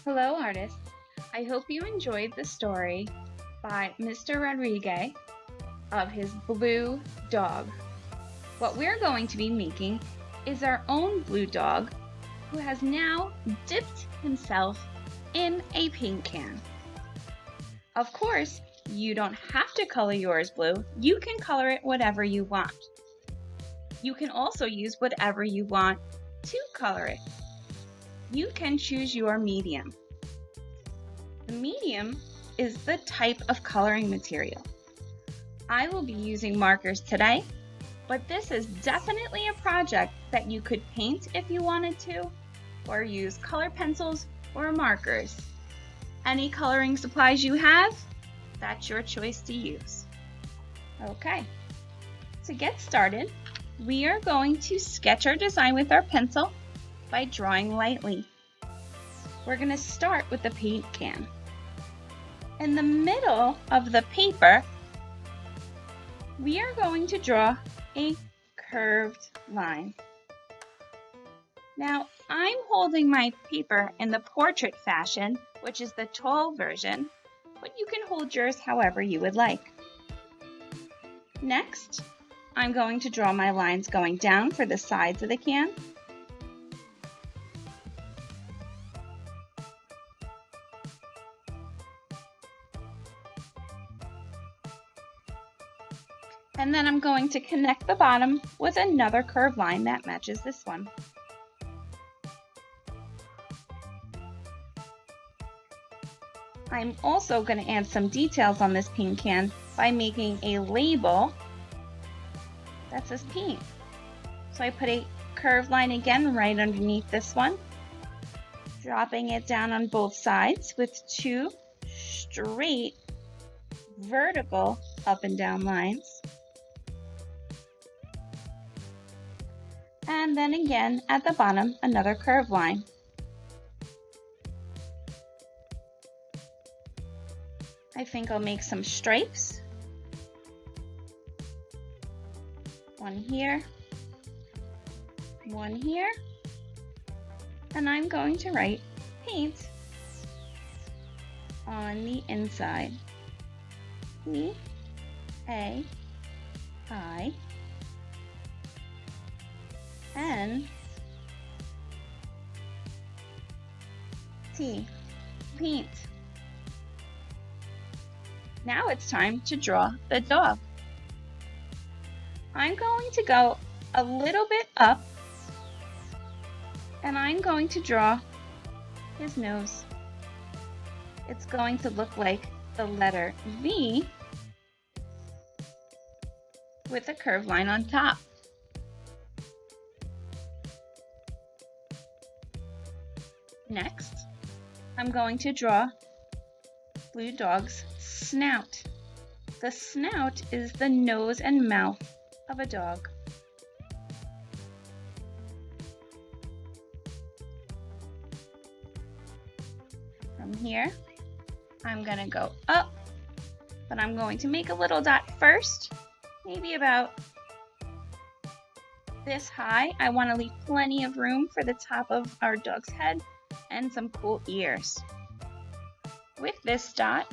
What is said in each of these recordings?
Hello, artists. I hope you enjoyed the story by Mr. Rodrigue of his blue dog. What we're going to be making is our own blue dog who has now dipped himself in a paint can. Of course, you don't have to color yours blue. You can color it whatever you want. You can also use whatever you want to color it. You can choose your medium. The medium is the type of coloring material. I will be using markers today, but this is definitely a project that you could paint if you wanted to, or use color pencils or markers. Any coloring supplies you have, that's your choice to use. Okay, to get started, we are going to sketch our design with our pencil by drawing lightly. We're going to start with the paint can. In the middle of the paper, we are going to draw a curved line. Now, I'm holding my paper in the portrait fashion, which is the tall version, but you can hold yours however you would like. Next, I'm going to draw my lines going down for the sides of the can. And then I'm going to connect the bottom with another curved line that matches this one. I'm also going to add some details on this paint can by making a label that says paint. So I put a curved line again right underneath this one, dropping it down on both sides with two straight vertical up and down lines. And then again at the bottom, another curved line. I think I'll make some stripes. One here, one here, and I'm going to write paint on the inside. P-A-I-N-T. Paint. Now it's time to draw the dog. I'm going to go a little bit up and I'm going to draw his nose. It's going to look like the letter V with a curved line on top. Next, I'm going to draw blue dog's snout. The snout is the nose and mouth of a dog. From here, I'm going to go up, but I'm going to make a little dot first, maybe about this high. I want to leave plenty of room for the top of our dog's head and some cool ears. With this dot,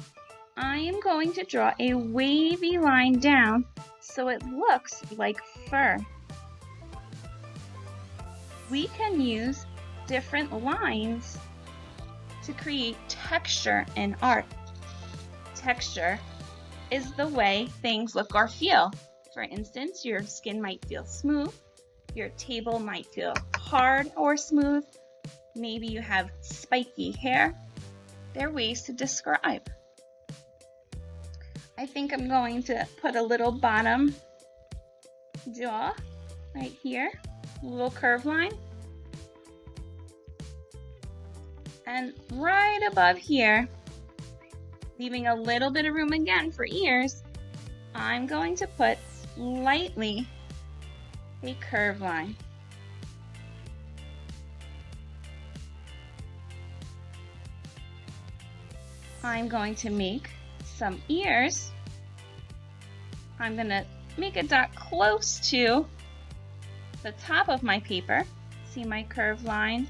I am going to draw a wavy line down so it looks like fur. We can use different lines to create texture in art. Texture is the way things look or feel. For instance, your skin might feel smooth, your table might feel hard or smooth, maybe you have spiky hair. There are ways to describe. I think I'm going to put a little bottom jaw right here, a little curved line. And right above here, leaving a little bit of room again for ears, I'm going to put lightly a curved line. I'm going to make some ears. I'm going to make a dot close to the top of my paper. See my curved line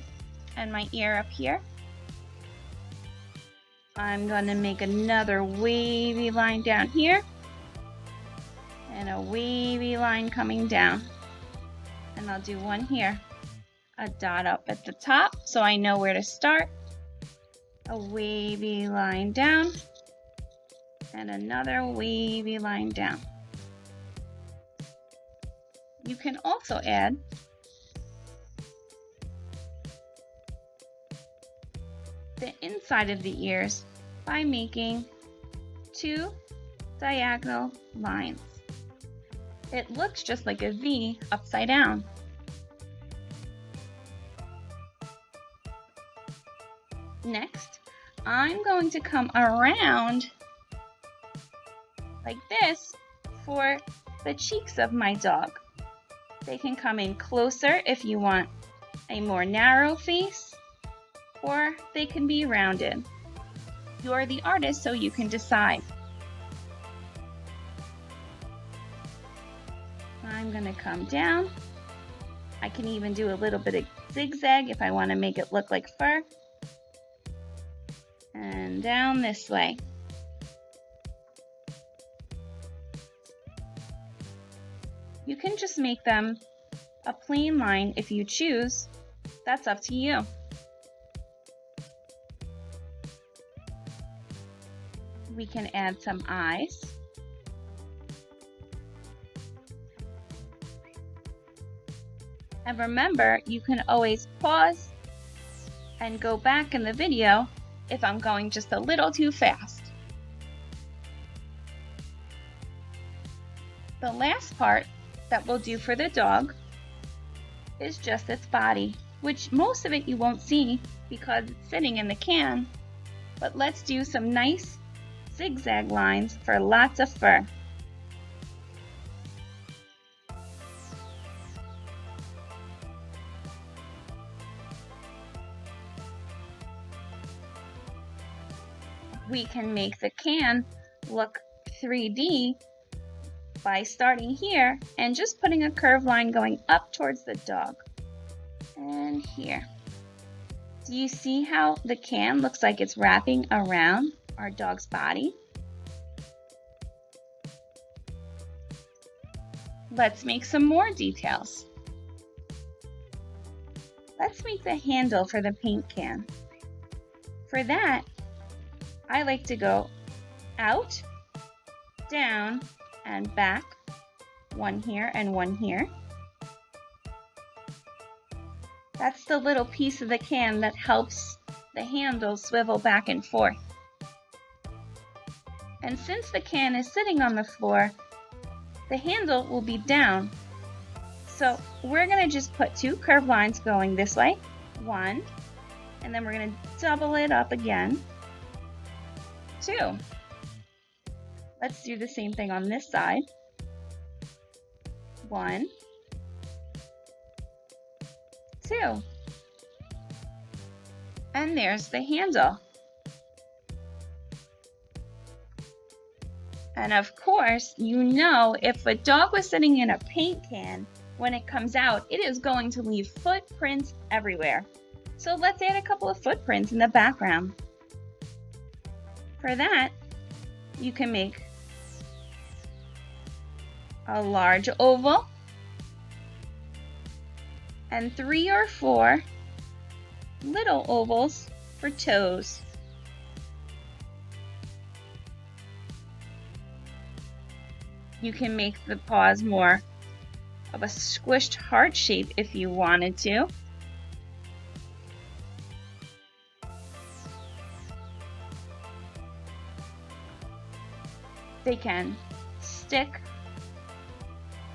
and my ear up here. I'm going to make another wavy line down here and a wavy line coming down. And I'll do one here. A dot up at the top so I know where to start. A wavy line down and another wavy line down. You can also add the inside of the ears by making 2 diagonal lines. It looks just like a V upside down. Next, I'm going to come around like this for the cheeks of my dog. They can come in closer if you want a more narrow face, or they can be rounded. You're the artist, so you can decide. I'm going to come down. I can even do a little bit of zigzag if I want to make it look like fur. And down this way. You can just make them a plain line if you choose. That's up to you. We can add some eyes. And remember, you can always pause and go back in the video if I'm going just a little too fast. The last part that we'll do for the dog is just its body, which most of it you won't see because it's sitting in the can, but let's do some nice zigzag lines for lots of fur. We can make the can look 3D by starting here and just putting a curved line going up towards the dog. And here. Do you see how the can looks like it's wrapping around our dog's body? Let's make some more details. Let's make the handle for the paint can. For that, I like to go out, down, and back. One here and one here. That's the little piece of the can that helps the handle swivel back and forth. And since the can is sitting on the floor, the handle will be down. So we're going to just put 2 curved lines going this way. 1, and then we're going to double it up again. 2. Let's do the same thing on this side. 1, 2. And there's the handle. And of course, you know, if a dog was sitting in a paint can, when it comes out, it is going to leave footprints everywhere. So let's add a couple of footprints in the background. For that, you can make a large oval and 3 or 4 little ovals for toes. You can make the paws more of a squished heart shape if you wanted to. They can stick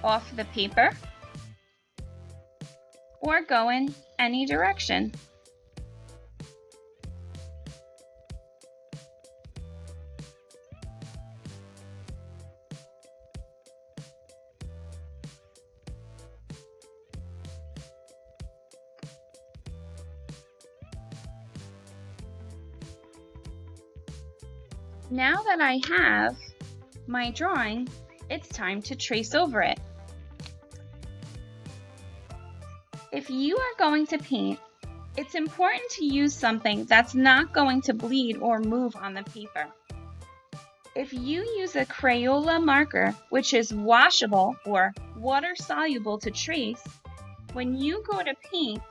off the paper or go in any direction. Now that I have my drawing, it's time to trace over it. If you are going to paint It's important to use something that's not going to bleed or move on the paper. If you use a Crayola marker, which is washable or water-soluble to trace, when you go to paint,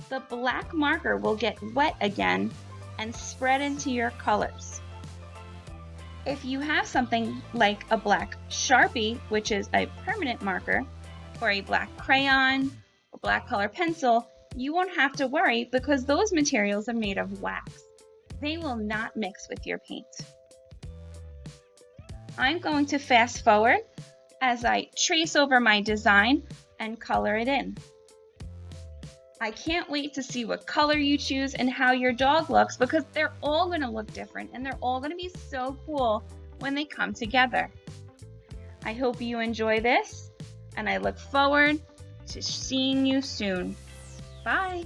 the black marker will get wet again and spread into your colors. If you have something like a black Sharpie, which is a permanent marker, or a black crayon, or black color pencil, you won't have to worry because those materials are made of wax. They will not mix with your paint. I'm going to fast forward as I trace over my design and color it in. I can't wait to see what color you choose and how your dog looks because they're all going to look different and they're all going to be so cool when they come together. I hope you enjoy this and I look forward to seeing you soon. Bye.